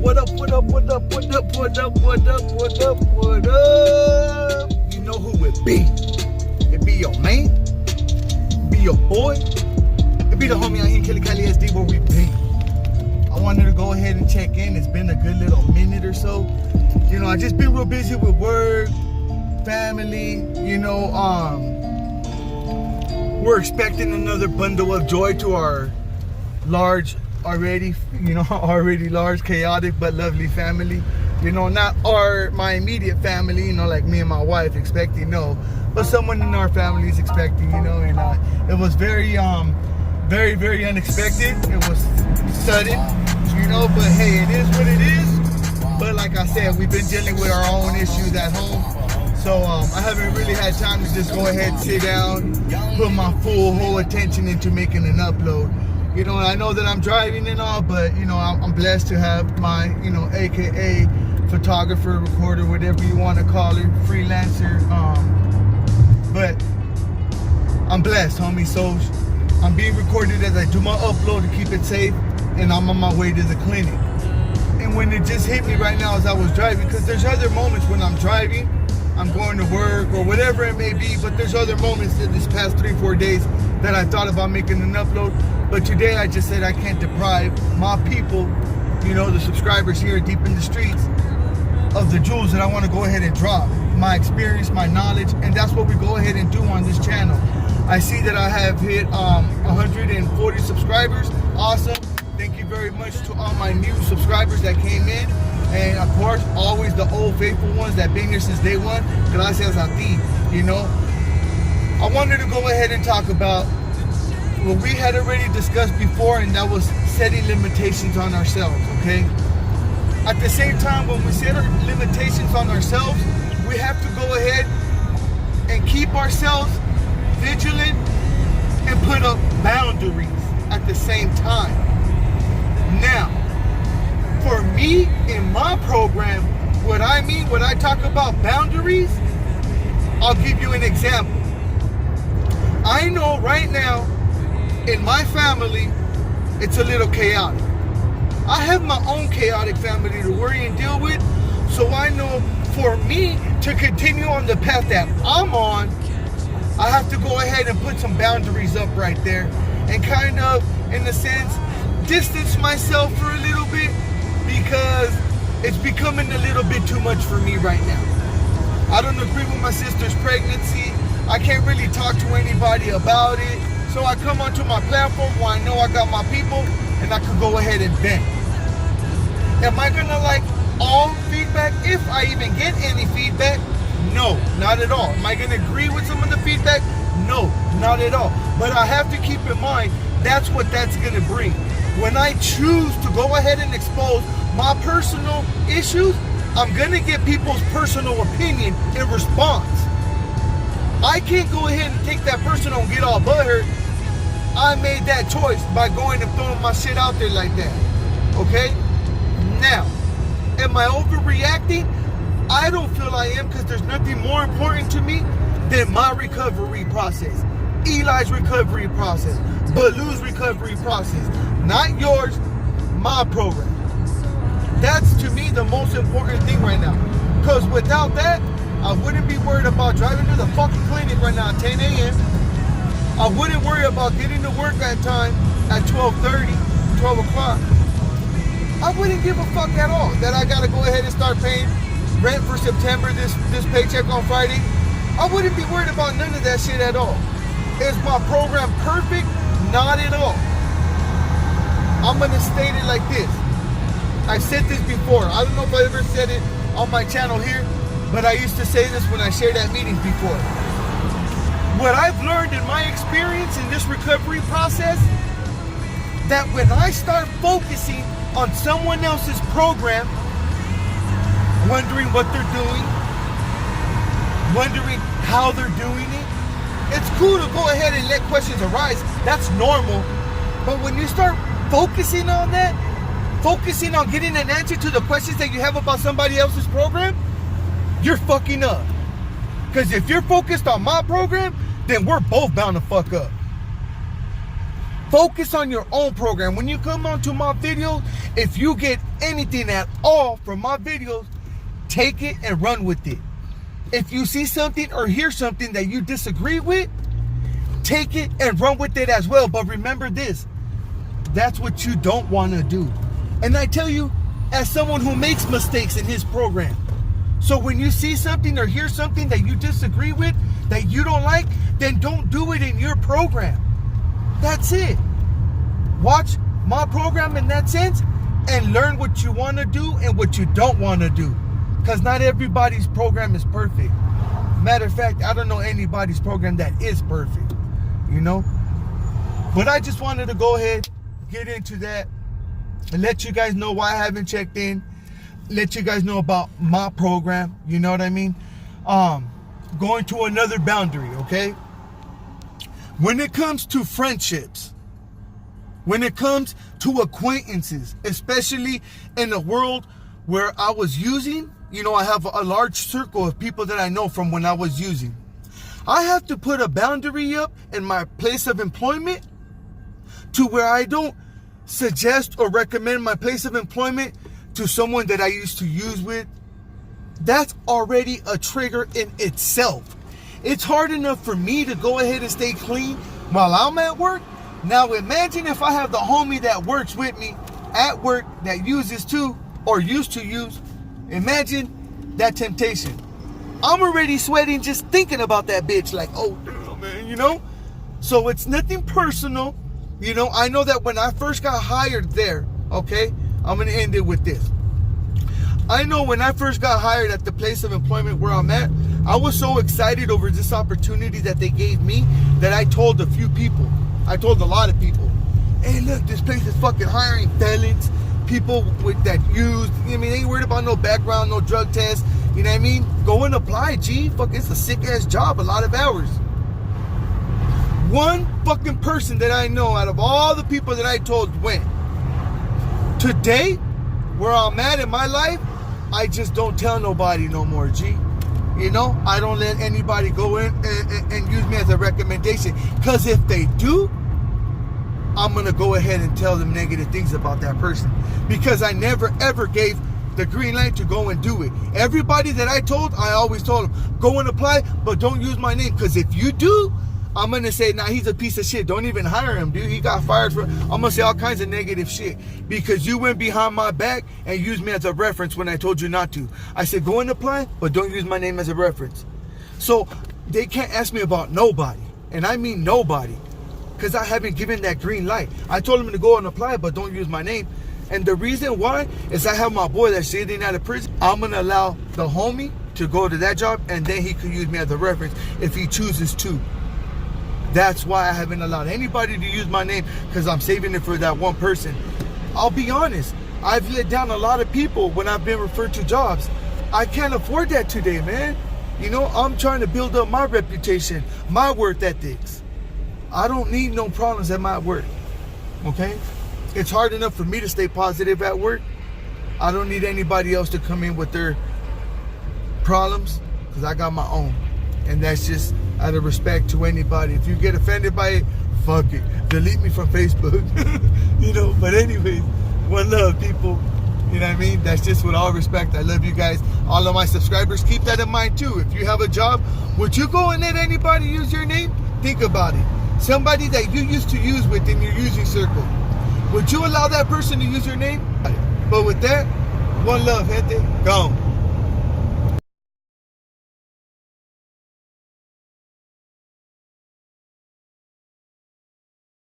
What up, what up, what up, what up, what up, what up, what up, what up? You know who it be. It be your man. It be your boy. It be the homie out here in Cali SD where we be. I wanted to go ahead and check in. It's been a good little minute or so. You know, I just been real busy with work, family, you know, we're expecting another bundle of joy to our large, already large, chaotic, but lovely family. You know, not my immediate family, you know, like me and my wife expecting, no. But someone in our family is expecting, you know, and it was very, very unexpected. It was sudden, you know, but hey, it is what it is. But like I said, we've been dealing with our own issues at home. So I haven't really had time to just go ahead and sit down, put my whole attention into making an upload. You know, I know that I'm driving and all, but you know, I'm blessed to have my, you know, AKA photographer, recorder, whatever you want to call it, freelancer. But I'm blessed, homie. So I'm being recorded as I do my upload to keep it safe, and I'm on my way to the clinic. And when it just hit me right now as I was driving, because there's other moments when I'm driving, I'm going to work or whatever it may be, but there's other moments in this past 3-4 days that I thought about making an upload. But today I just said I can't deprive my people, you know, the subscribers here deep in the streets, of the jewels that I want to go ahead and drop. My experience, my knowledge, and that's what we go ahead and do on this channel. I see that I have hit 140 subscribers. Awesome. Thank you very much to all my new subscribers that came in. And of course, always the old faithful ones that been here since day one. Gracias a ti, you know. I wanted to go ahead and talk about what we had already discussed before, and that was setting limitations on ourselves, okay? At the same time, when we set our limitations on ourselves, we have to go ahead and keep ourselves vigilant and put up boundaries at the same time. Now, for me, in my program, what I mean when I talk about boundaries, I'll give you an example. I know right now, in my family, it's a little chaotic. I have my own chaotic family to worry and deal with, so I know for me to continue on the path that I'm on, I have to go ahead and put some boundaries up right there and kind of, in a sense, distance myself for a little bit, because it's becoming a little bit too much for me right now. I don't agree with my sister's pregnancy. I can't really talk to anybody about it. So I come onto my platform where I know I got my people and I can go ahead and vent. Am I gonna like all feedback if I even get any feedback? No, not at all. Am I gonna agree with some of the feedback? No, not at all. But I have to keep in mind, that's what that's gonna bring. When I choose to go ahead and expose my personal issues, I'm gonna get people's personal opinion in response. I can't go ahead and take that personal and get all butthurt. I made that choice by going and throwing my shit out there like that. Okay? Now, am I overreacting? I don't feel I am, because there's nothing more important to me than my recovery process. Eli's recovery process. Baloo's recovery process. Not yours, my program. That's to me the most important thing right now. Because without that, I wouldn't be worried about driving to the fucking clinic right now at 10 a.m. I wouldn't worry about getting to work that time at 12:30, 12 o'clock. I wouldn't give a fuck at all that I gotta go ahead and start paying rent for September, this paycheck on Friday. I wouldn't be worried about none of that shit at all. Is my program perfect? Not at all. I'm gonna state it like this. I've said this before. I don't know if I ever said it on my channel here, but I used to say this when I shared at meetings before. What I've learned in my experience in this recovery process, that when I start focusing on someone else's program, wondering what they're doing, wondering how they're doing it, it's cool to go ahead and let questions arise. That's normal. But when you start focusing on that, focusing on getting an answer to the questions that you have about somebody else's program, you're fucking up. Because if you're focused on my program, then we're both bound to fuck up. Focus on your own program. When you come onto my videos, if you get anything at all from my videos, take it and run with it. If you see something or hear something that you disagree with, take it and run with it as well. But remember this, that's what you don't want to do. And I tell you, as someone who makes mistakes in his program, so when you see something or hear something that you disagree with, that you don't like, then don't do it in your program. That's it. Watch my program in that sense and learn what you want to do and what you don't want to do. Because not everybody's program is perfect. Matter of fact, I don't know anybody's program that is perfect, you know? But I just wanted to go ahead, get into that, and let you guys know why I haven't checked in. Let you guys know about my program, you know what I mean? Going to another boundary, okay? When it comes to friendships, when it comes to acquaintances, especially in a world where I was using, you know, I have a large circle of people that I know from when I was using. I have to put a boundary up in my place of employment to where I don't suggest or recommend my place of employment to someone that I used to use with. That's already a trigger in itself. It's hard enough for me to go ahead and stay clean while I'm at work. Now imagine if I have the homie that works with me at work that uses too, or used to use. Imagine that temptation. I'm already sweating just thinking about that bitch, like, oh damn, man, you know? So it's nothing personal. You know, I know that when I first got hired there, okay, I'm gonna end it with this. I know when I first got hired at the place of employment where I'm at, I was so excited over this opportunity that they gave me that I told a few people. I told a lot of people, hey, look, this place is fucking hiring felons, people with that use. I mean, they ain't worried about no background, no drug test. You know what I mean? Go and apply, G. Fuck, it's a sick ass job, a lot of hours. One fucking person that I know out of all the people that I told went. Today, where I'm at in my life, I just don't tell nobody no more, G. You know, I don't let anybody go in and use me as a recommendation. Because if they do, I'm going to go ahead and tell them negative things about that person. Because I never ever gave the green light to go and do it. Everybody that I told, I always told them, go and apply, but don't use my name. Because if you do, I'm going to say, nah, he's a piece of shit. Don't even hire him, dude. He got fired for... I'm going to say all kinds of negative shit. Because you went behind my back and used me as a reference when I told you not to. I said, go and apply, but don't use my name as a reference. So they can't ask me about nobody. And I mean nobody. Because I haven't given that green light. I told him to go and apply, but don't use my name. And the reason why is I have my boy that's sitting out of prison. I'm going to allow the homie to go to that job, and then he can use me as a reference if he chooses to. That's why I haven't allowed anybody to use my name, because I'm saving it for that one person. I'll be honest, I've let down a lot of people when I've been referred to jobs. I can't afford that today, man. You know, I'm trying to build up my reputation, my work ethics. I don't need no problems at my work, okay? It's hard enough for me to stay positive at work. I don't need anybody else to come in with their problems, because I got my own. And that's just out of respect to anybody. If you get offended by it, fuck it. Delete me from Facebook. You know, but anyways, one love, people. You know what I mean? That's just with all respect. I love you guys. All of my subscribers, keep that in mind too. If you have a job, would you go and let anybody use your name? Think about it. Somebody that you used to use with in your using circle. Would you allow that person to use your name? But with that, one love, gente. Gone.